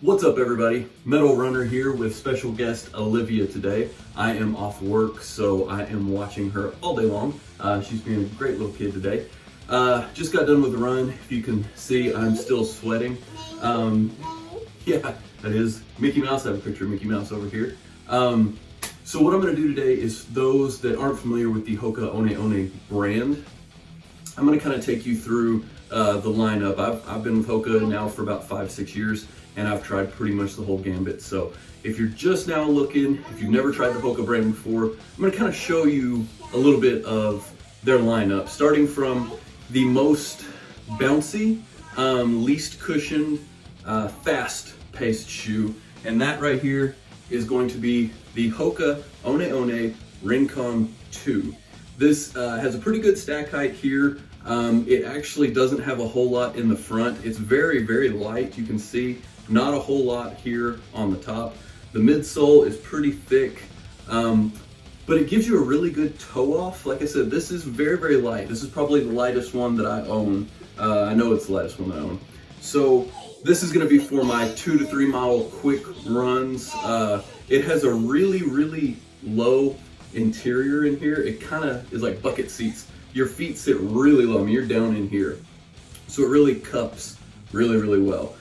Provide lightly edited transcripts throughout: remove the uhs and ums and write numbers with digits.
What's up, everybody? Metal Runner here with special guest Olivia today. I am off work, so I am watching her all day long. She's being a great little kid today. Just got done with the run. If you can see, I'm still sweating. Yeah, that is Mickey Mouse. I have a picture of Mickey Mouse over here. So what I'm going to do today is, those that aren't familiar with the Hoka Oneeone brand, I'm going to kind of take you through the lineup. I've been with Hoka now for about 5-6 years, and I've tried pretty much the whole gambit. So if you're just now looking, if you've never tried the Hoka brand before, I'm going to kind of show you a little bit of their lineup, starting from the most bouncy, least cushioned, fast-paced shoe, and that right here is going to be the Hoka Oneeone Rincon 2. This has a pretty good stack height here. It actually doesn't have a whole lot in the front. It's very, very light. You can see not a whole lot here on the top. The midsole is pretty thick, but it gives you a really good toe off. Like I said, this is very, very light. This is probably the lightest one that I own. I know it's the lightest one that I own. So this is gonna be for my 2 to 3 mile quick runs. It has a really, really low interior in here. It kind of is like bucket seats. Your feet sit really low. I mean, you're down in here. So it really cups really, really well.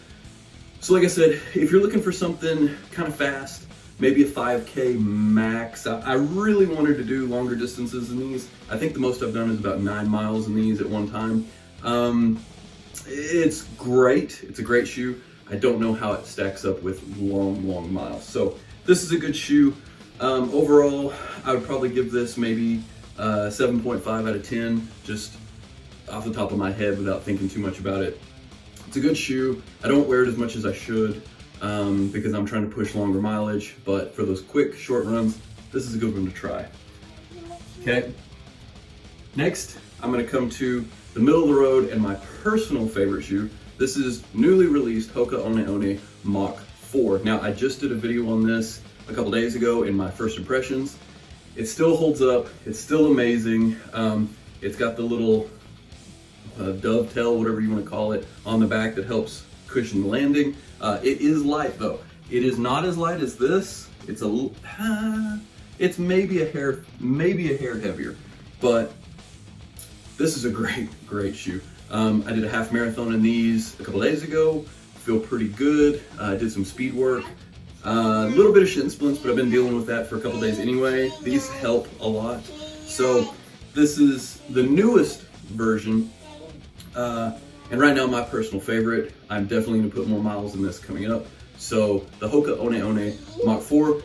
So like I said, if you're looking for something kind of fast, maybe a 5K max. I really wanted to do longer distances than these. I think the most I've done is about 9 miles in these at one time. It's great. It's a great shoe. I don't know how it stacks up with long miles. So this is a good shoe. Overall, I would probably give this maybe 7.5 out of 10, just off the top of my head without thinking too much about it. It's a good shoe. I don't wear it as much as I should because I'm trying to push longer mileage, but for those quick, short runs, this is a good one to try. Okay. Next, I'm gonna come to the middle of the road and my personal favorite shoe. This is newly released Hoka Oneeone Mach 4. Now, I just did a video on this a couple days ago in my first impressions. It still holds up. It's still amazing. It's got the little dovetail, whatever you want to call it, on the back that helps cushion the landing. It is light though. It is not as light as this. It's it's maybe a hair heavier, but this is a great shoe. I did a half marathon in these a couple days ago. Feel pretty good. I did some speed work. A little bit of shin splints, but I've been dealing with that for a couple days anyway. These help a lot. So this is the newest version, and right now my personal favorite. I'm definitely gonna put more miles in this coming up. So the Hoka Oneeone Mach 4,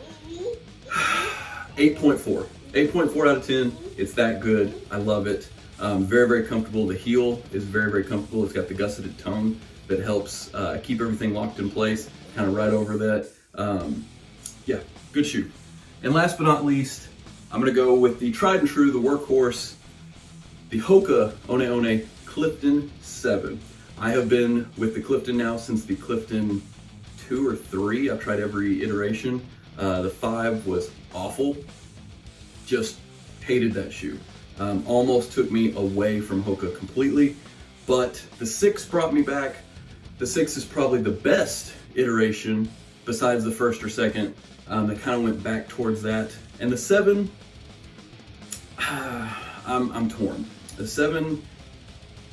8.4. 8.4 out of 10. It's that good. I love it. Very, very comfortable. The heel is very, very comfortable. It's got the gusseted tongue that helps keep everything locked in place, kind of right over that. Yeah, good shoe. And last but not least, I'm gonna go with the tried and true, the workhorse, the Hoka Oneeone Clifton 7. I have been with the Clifton now since the Clifton 2 or 3. I've tried every iteration. The 5 was awful. Just hated that shoe. Almost took me away from Hoka completely, but the 6 brought me back. The 6 is probably the best iteration besides the first or second. That kind of went back towards that. And the 7, I'm torn. The 7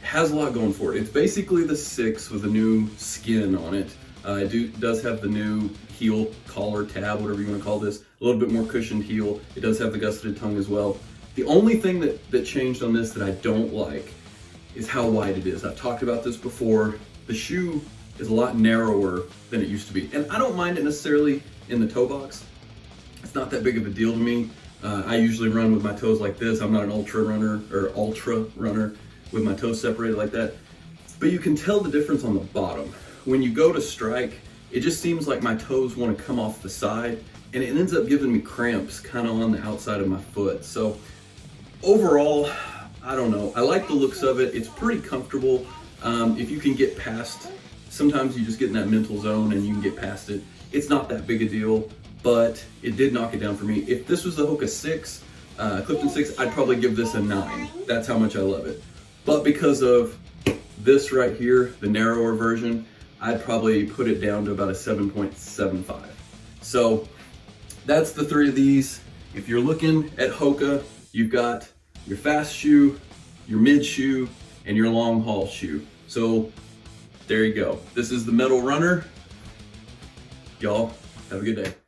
has a lot going for it. It's basically the 6 with a new skin on it. It does have the new heel, collar, tab, whatever you want to call this. A little bit more cushioned heel. It does have the gusseted tongue as well. The only thing that changed on this that I don't like is how wide it is. I've talked about this before. The shoe is a lot narrower than it used to be. And I don't mind it necessarily in the toe box. It's not that big of a deal to me. I usually run with my toes like this. I'm not an ultra runner with my toes separated like that. But you can tell the difference on the bottom. When you go to strike, it just seems like my toes want to come off the side, and it ends up giving me cramps kind of on the outside of my foot. So overall, I don't know. I like the looks of it. It's pretty comfortable. If you can get past, sometimes you just get in that mental zone and you can get past it. It's not that big a deal, but it did knock it down for me. If this was the Hoka 6, Clifton 6, I'd probably give this a 9. That's how much I love it. But because of this right here, the narrower version, I'd probably put it down to about a 7.75. So that's the three of these. If you're looking at Hoka, you've got your fast shoe, your mid shoe, and your long haul shoe. So there you go. This is the metal runner. Y'all have a good day.